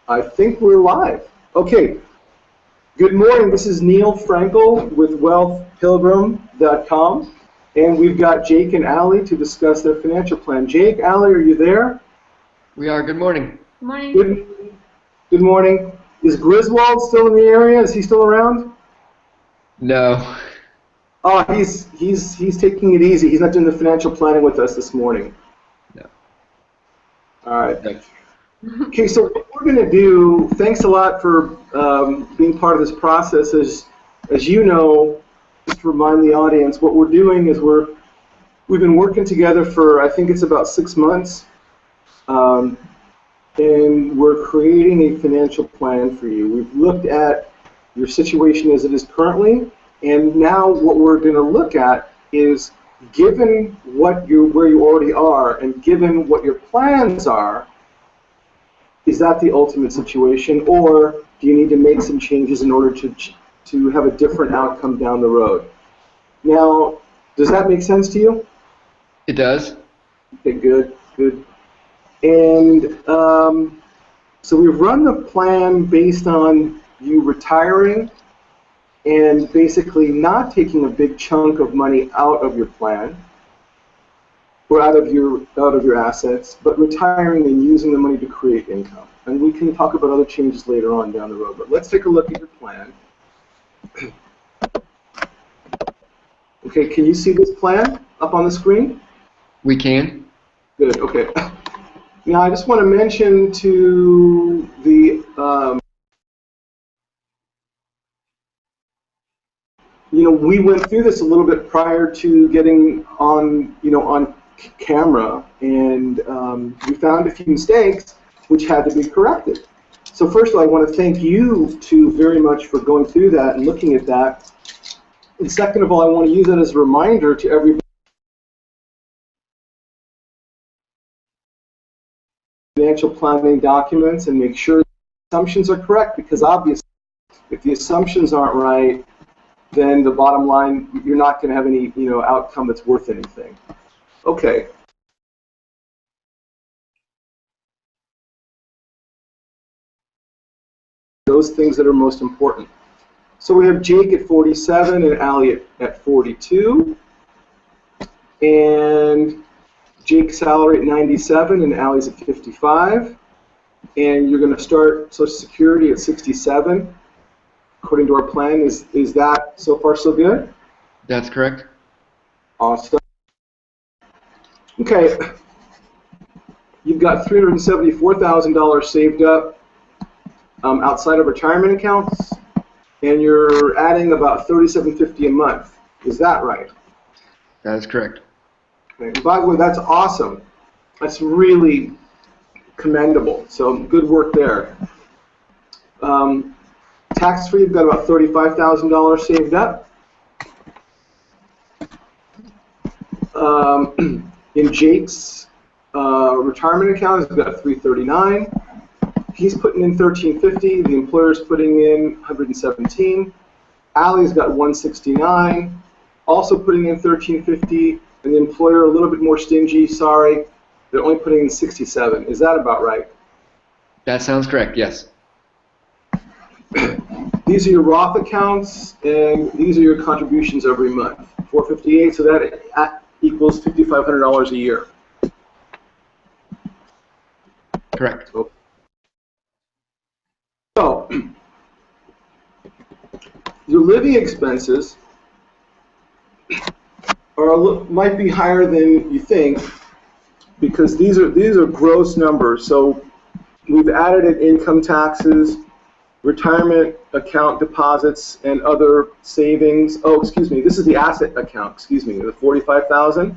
I think we're live. Okay. Good morning. This is Neil Frankel with wealthpilgrim.com, and we've got Jake and Allie to discuss their financial plan. Jake, Allie, are you there? We are. Good morning. Good morning. Good morning. Is Griswold still in the area? Is he still around? No. Oh, he's taking it easy. He's not doing the financial planning with us this morning. No. All right. Okay, so what we're going to do, thanks a lot for being part of this process. As you know, just to remind the audience, what we're doing is we've been working together for, I think it's about 6 months, and we're creating a financial plan for you. We've looked at your situation as it is currently, and now what we're going to look at is, given where you already are and given what your plans are, is that the ultimate situation, or do you need to make some changes in order to have a different outcome down the road? Now, does that make sense to you? It does. Okay, good. And so we've run the plan based on you retiring and basically not taking a big chunk of money out of your plan, or out of your assets, but retiring and using the money to create income. And we can talk about other changes later on down the road, but let's take a look at your plan. Okay, can you see this plan up on the screen? We can. Good, okay. Now I just want to mention to the, we went through this a little bit prior to getting on, on camera, and we found a few mistakes which had to be corrected. So first of all, I want to thank you two very much for going through that and looking at that. And second of all, I want to use that as a reminder to everybody financial planning documents and make sure the assumptions are correct, because obviously if the assumptions aren't right, then the bottom line, you're not going to have any outcome that's worth anything. Okay. Those things that are most important. So we have Jake at 47 and Allie at 42. And Jake's salary at 97 and Allie's at 55. And you're going to start Social Security at 67, according to our plan. Is that so far so good? That's correct. Awesome. Okay. You've got $374,000 saved up outside of retirement accounts, and you're adding about $37.50 a month. Is that right? That is correct. Okay. And by the way, that's awesome. That's really commendable. So good work there. Tax-free, you've got about $35,000 saved up. In Jake's retirement account, he's got $339. He's putting in $1350. The employer's putting in $117. Allie's got $169, also putting in $1350, and the employer a little bit more stingy. Sorry, they're only putting in $67. Is that about right? That sounds correct. Yes. These are your Roth accounts, and these are your contributions every month. $458, so that equals $5,500 a year. Correct. So, your living expenses might be higher than you think, because these are gross numbers. So we've added in income taxes, retirement account deposits, and other savings. Oh, excuse me, this is the asset account. Excuse me, the $45,000,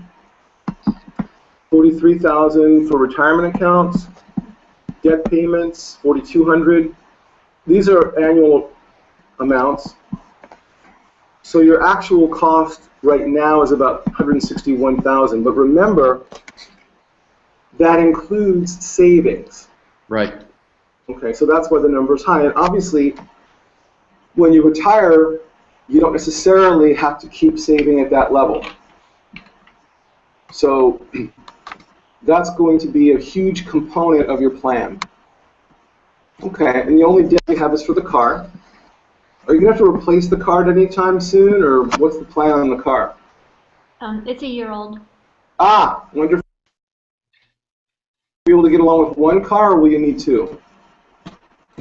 $43,000 for retirement accounts, debt payments, $4,200. These are annual amounts. So your actual cost right now is about $161,000. But remember, that includes savings. Right. Okay, so that's why the number is high. And obviously, when you retire, you don't necessarily have to keep saving at that level. So that's going to be a huge component of your plan. Okay, and the only debt you have is for the car. Are you going to have to replace the car anytime soon, or what's the plan on the car? It's a year old. Ah, wonderful. Be able to get along with one car, or will you need two?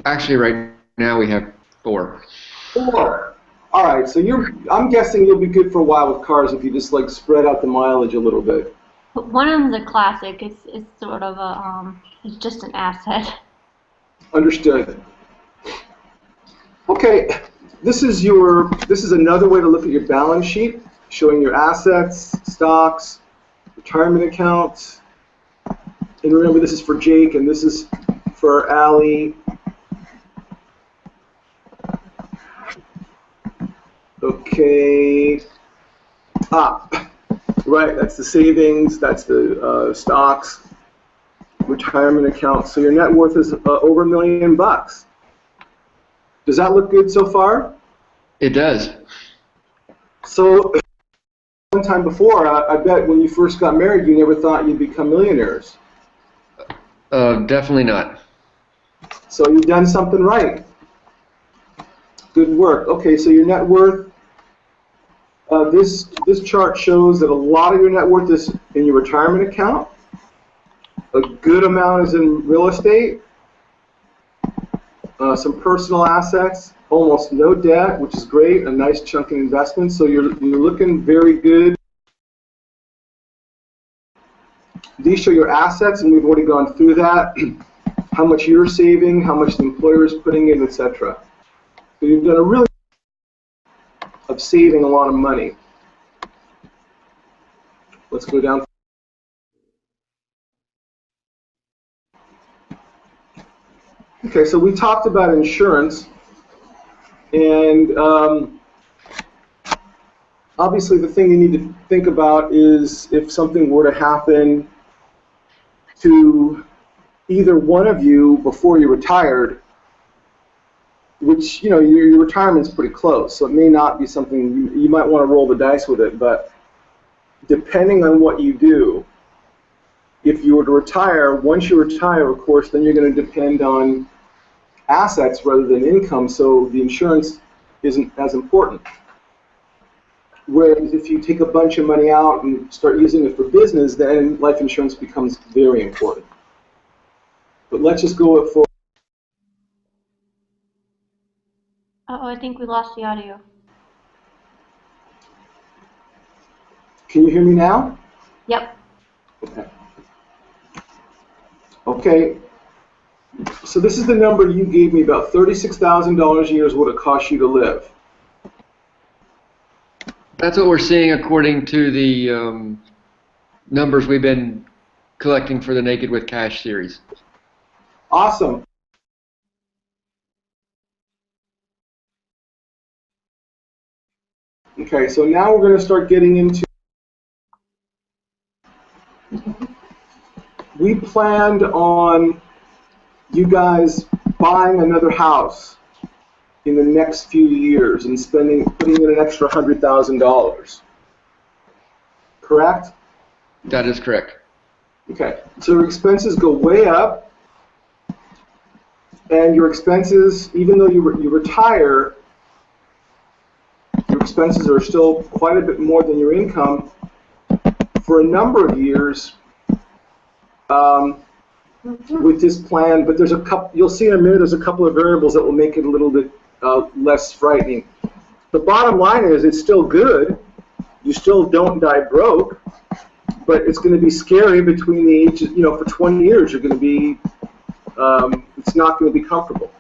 Actually, right now we have 4. Four. All right, so I'm guessing you'll be good for a while with cars if you just like spread out the mileage a little bit. But one of them's a classic. It's sort of a it's just an asset. Understood. Okay, this is another way to look at your balance sheet, showing your assets, stocks, retirement accounts. And remember, this is for Jake, and this is for Allie. Okay. Right, that's the savings, that's the stocks, retirement account. So your net worth is over $1 million. Does that look good so far? It does. So one time before, I bet when you first got married, you never thought you'd become millionaires. Definitely not. So you've done something right. Good work. Okay, so your net worth. This chart shows that a lot of your net worth is in your retirement account. A good amount is in real estate. Some personal assets. Almost no debt, which is great. A nice chunk in investments. So you're looking very good. These show your assets, and we've already gone through that. How much you're saving, how much the employer is putting in, etc. So you've done a really of saving a lot of money. Let's go down. Okay, so we talked about insurance, and obviously the thing you need to think about is if something were to happen to either one of you before you retired, which, you know, your retirement's pretty close, so it may not be something you might want to roll the dice with it, but depending on what you do, if you were to retire, once you retire, of course, then you're going to depend on assets rather than income, so the insurance isn't as important. Whereas if you take a bunch of money out and start using it for business, then life insurance becomes very important. But let's just go for. Uh-oh, I think we lost the audio. Can you hear me now? Yep. Okay. Okay. So this is the number you gave me, about $36,000 a year is what it costs you to live. That's what we're seeing according to the numbers we've been collecting for the Naked with Cash series. Awesome. Okay, so now we're going to start getting into. We planned on you guys buying another house in the next few years and putting in an extra $100,000. Correct? That is correct. Okay, so your expenses go way up, and your expenses, even though you retire, your expenses are still quite a bit more than your income for a number of years with this plan. But there's a couple, you'll see in a minute, there's a couple of variables that will make it a little bit less frightening. The bottom line is it's still good. You still don't die broke, but it's going to be scary between the ages, you know, for 20 years you're going to be, it's not going to be comfortable.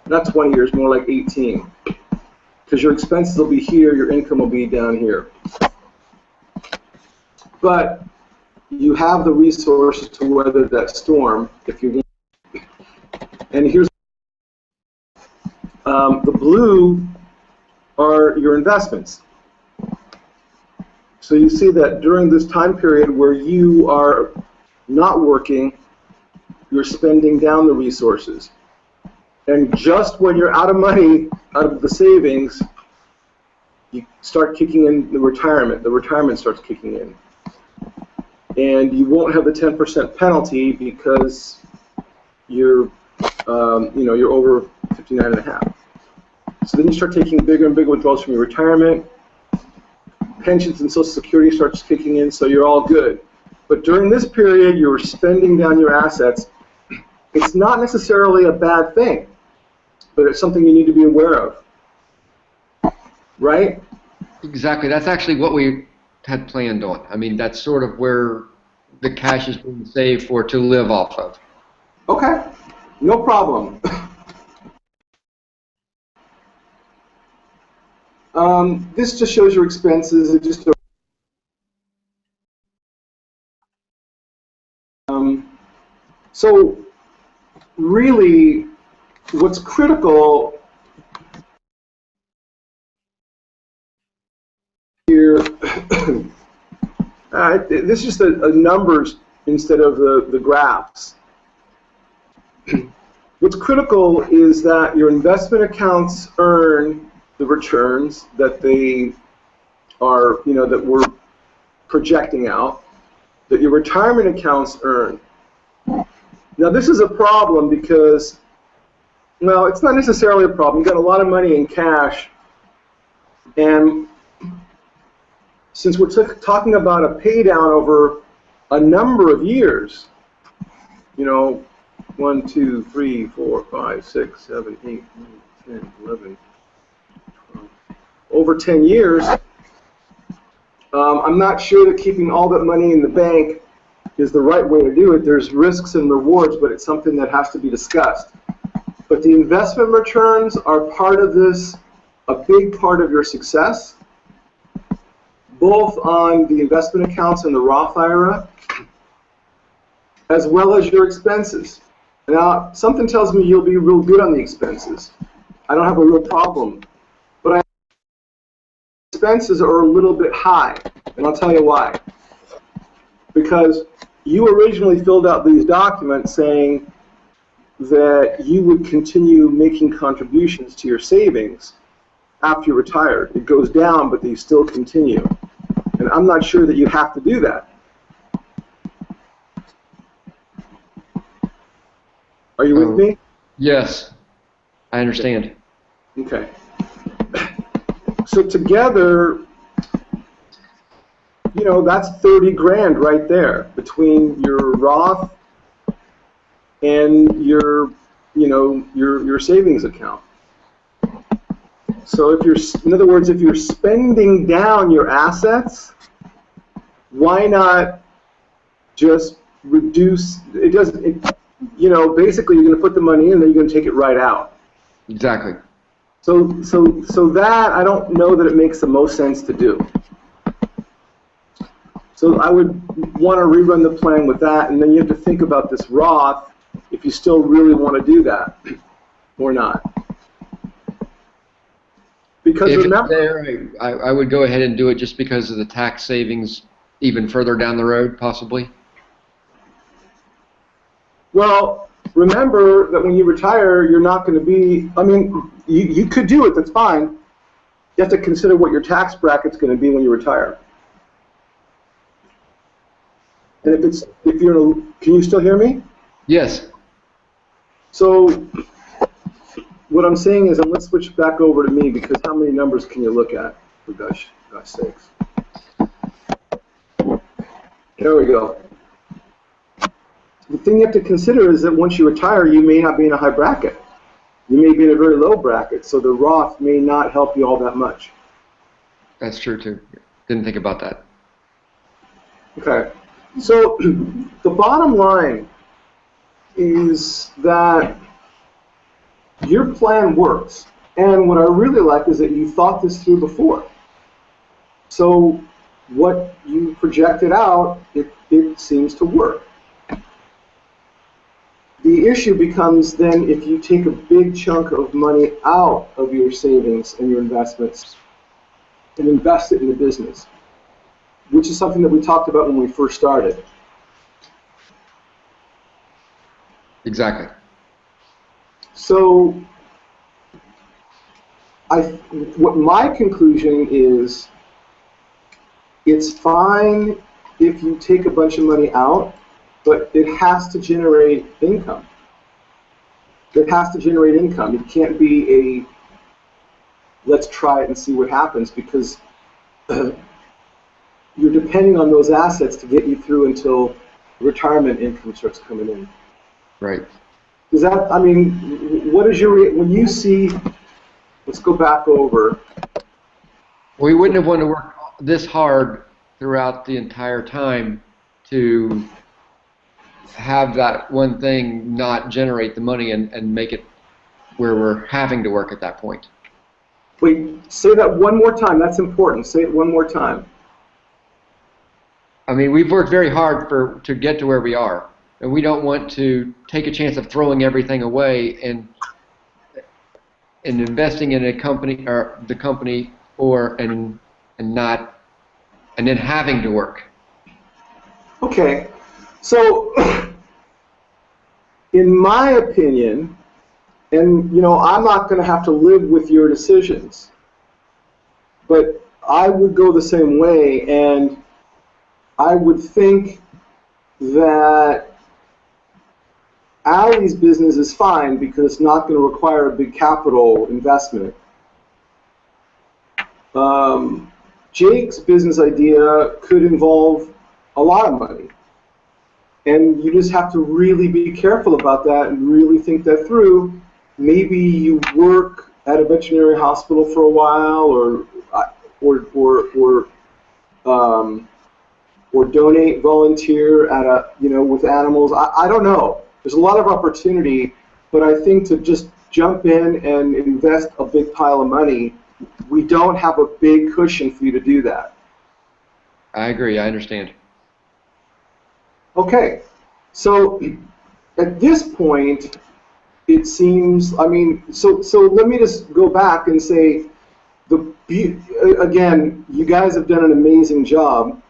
Not 20 years, more like 18. Because your expenses will be here, your income will be down here. But you have the resources to weather that storm if you want. And here's the blue are your investments. So you see that during this time period where you are not working, you're spending down the resources. And just when you're out of money, out of the savings, you start kicking in the retirement. The retirement starts kicking in. And you won't have the 10% penalty because you're you're over 59 and a half. So then you start taking bigger and bigger withdrawals from your retirement. Pensions and Social Security starts kicking in, so you're all good. But during this period, you're spending down your assets. It's not necessarily a bad thing, but it's something you need to be aware of. Right? Exactly. That's actually what we had planned on. I mean, that's sort of where the cash is being saved for to live off of. Okay, no problem. This just shows your expenses. It just so really, what's critical here, this is just a numbers instead of the graphs. What's critical is that your investment accounts earn the returns that they are, that we're projecting out, that your retirement accounts earn. Now this is a problem because, well, it's not necessarily a problem. You've got a lot of money in cash, and since we're talking about a pay down over a number of years, 1, 2, 3, 4, 5, 6, 7, 8, 9, 10, 11, 12, over 10 years, I'm not sure that keeping all that money in the bank is the right way to do it. There's risks and rewards, but it's something that has to be discussed. But the investment returns are part of this, a big part of your success, both on the investment accounts and the Roth IRA, as well as your expenses. Now, something tells me you'll be real good on the expenses. I don't have a real problem. But expenses are a little bit high, and I'll tell you why. Because you originally filled out these documents saying that you would continue making contributions to your savings after you retired. It goes down, but they still continue. And I'm not sure that you have to do that. Are you with me? Yes, I understand. Okay. So together, that's 30 grand right there between your Roth and your savings account. So in other words, if you're spending down your assets, why not just reduce? Basically you're going to put the money in, and then you're going to take it right out. Exactly. So that, I don't know that it makes the most sense to do. So I would want to rerun the plan with that, and then you have to think about this Roth if you still really want to do that or not. Because if remember, it's there, I would go ahead and do it just because of the tax savings even further down the road, possibly. well, remember that when you retire, you're not going to be, you could do it, that's fine. You have to consider what your tax bracket's going to be when you retire. And can you still hear me? Yes. So what I'm saying is, let's switch back over to me, because how many numbers can you look at, for gosh sakes? There we go. The thing you have to consider is that once you retire, you may not be in a high bracket. You may be in a very low bracket, so the Roth may not help you all that much. That's true, too. Didn't think about that. Okay. So the bottom line is that your plan works. And what I really like is that you thought this through before. So what you projected out, it seems to work. The issue becomes then if you take a big chunk of money out of your savings and your investments and invest it in the business, which is something that we talked about when we first started. Exactly. So what my conclusion is, it's fine if you take a bunch of money out, but it has to generate income. It has to generate income. It can't be a let's try it and see what happens, because you're depending on those assets to get you through until retirement income starts coming in. Right. Is that, I mean, what is your, when you see, let's go back over. We wouldn't have wanted to work this hard throughout the entire time to have that one thing not generate the money and make it where we're having to work at that point. Wait, say that one more time. That's important. Say it one more time. I mean, we've worked very hard to get to where we are, and we don't want to take a chance of throwing everything away and investing in a company or the company and then having to work. Okay, so in my opinion, and you know, I'm not going to have to live with your decisions, but I would go the same way, and I would think that Allie's business is fine because it's not going to require a big capital investment. Jake's business idea could involve a lot of money, and you just have to really be careful about that and really think that through. Maybe you work at a veterinary hospital for a while, or donate, volunteer at a, you know, with animals. I don't know. There's a lot of opportunity, but I think to just jump in and invest a big pile of money, we don't have a big cushion for you to do that. I agree. I understand. Okay, so at this point, it seems, I mean, so let me just go back and say, again, you guys have done an amazing job.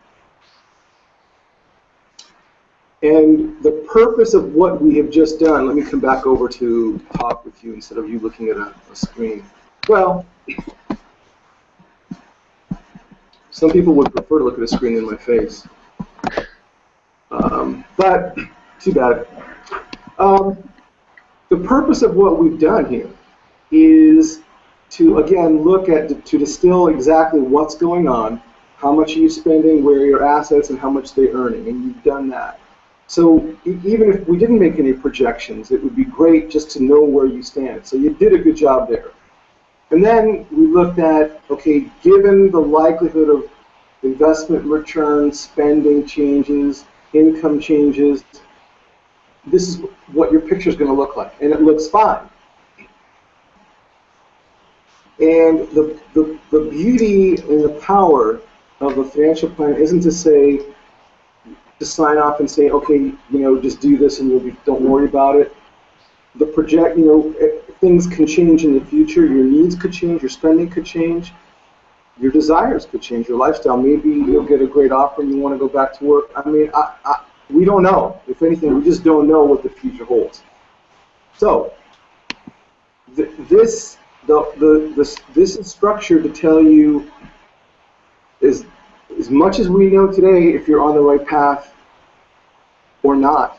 And the purpose of what we have just done, let me come back over to talk with you instead of you looking at a screen. Well, some people would prefer to look at a screen than my face. But too bad. The purpose of what we've done here is to, again, to distill exactly what's going on, how much are you spending, where are your assets, and how much they're earning, and you've done that. So even if we didn't make any projections, it would be great just to know where you stand. So you did a good job there. And then we looked at, okay, given the likelihood of investment returns, spending changes, income changes, this is what your picture is going to look like, and it looks fine. And the beauty and the power of a financial plan isn't to say, to sign off and say, okay, you know, just do this and don't worry about it. You know, things can change in the future. Your needs could change. Your spending could change. Your desires could change. Your lifestyle. Maybe you'll get a great offer and you want to go back to work. I mean, we don't know. If anything, we just don't know what the future holds. So this is structured to tell you as much as we know today if you're on the right path or not.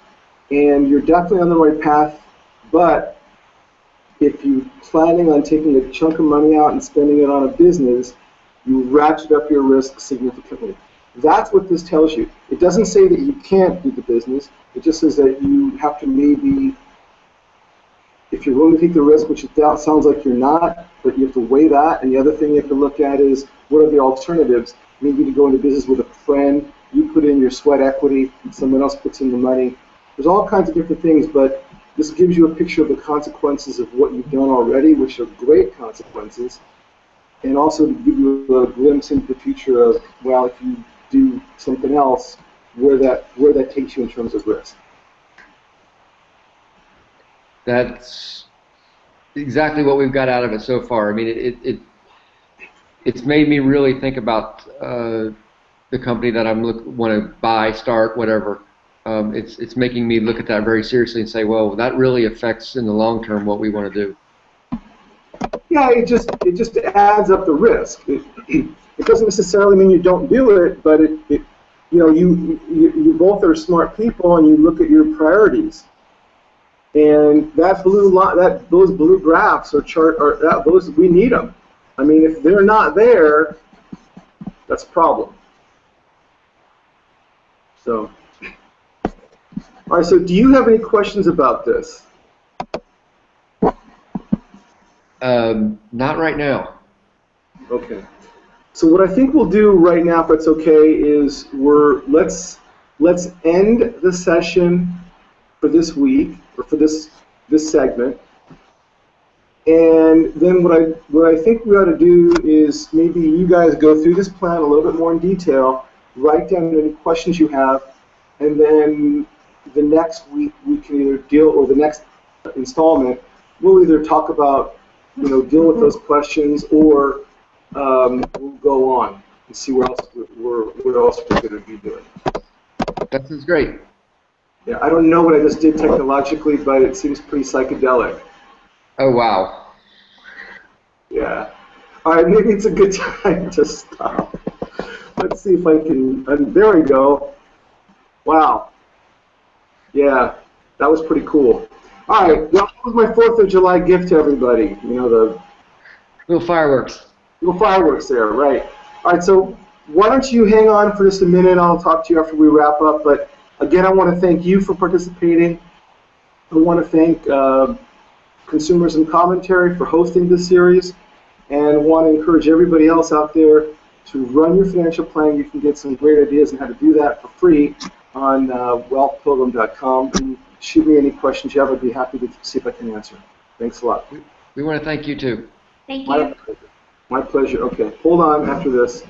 And you're definitely on the right path, but if you're planning on taking a chunk of money out and spending it on a business, you ratchet up your risk significantly. That's what this tells you. It doesn't say that you can't do the business. It just says that you have to maybe, if you're willing to take the risk, which it sounds like you're not, but you have to weigh that. And the other thing you have to look at is, what are the alternatives? Maybe to go into business with a friend, you put in your sweat equity, someone else puts in the money. There's all kinds of different things, but this gives you a picture of the consequences of what you've done already, which are great consequences, and also to give you a glimpse into the future of, well, if you do something else, where that takes you in terms of risk. That's exactly what we've got out of it so far. I mean, it's made me really think about the company that want to buy, start, whatever. It's making me look at that very seriously and say, well, that really affects in the long term what we want to do. Yeah, it just adds up the risk. It doesn't necessarily mean you don't do it, but you know, you both are smart people and you look at your priorities. And that those blue graphs or chart or those we need them. I mean, if they're not there, that's a problem. So, all right. So, do you have any questions about this? Not right now. Okay. So what I think we'll do right now, if that's okay, is let's end the session for this week or for this segment, and then what I think we ought to do is maybe you guys go through this plan a little bit more in detail, write down any questions you have, and then the next week we can either deal, or the next installment we'll either talk about, deal with those questions, or we'll go on and see what else we're going to be doing. That sounds great. Yeah, I don't know what I just did technologically, but it seems pretty psychedelic. Oh, wow. Yeah. All right, maybe it's a good time to stop. Let's see if I can. There we go. Wow. Yeah, that was pretty cool. All right, that was my 4th of July gift to everybody. The Little fireworks. little fireworks there, right. All right, so why don't you hang on for just a minute? I'll talk to you after we wrap up. But again, I want to thank you for participating. I want to thank Consumers in Commentary for hosting this series, and want to encourage everybody else out there to run your financial plan. You can get some great ideas on how to do that for free on wealthpilgrim.com. And shoot me any questions you have. I'd be happy to see if I can answer. Thanks a lot. We want to thank you, too. Thank you. My pleasure. Okay, hold on after this.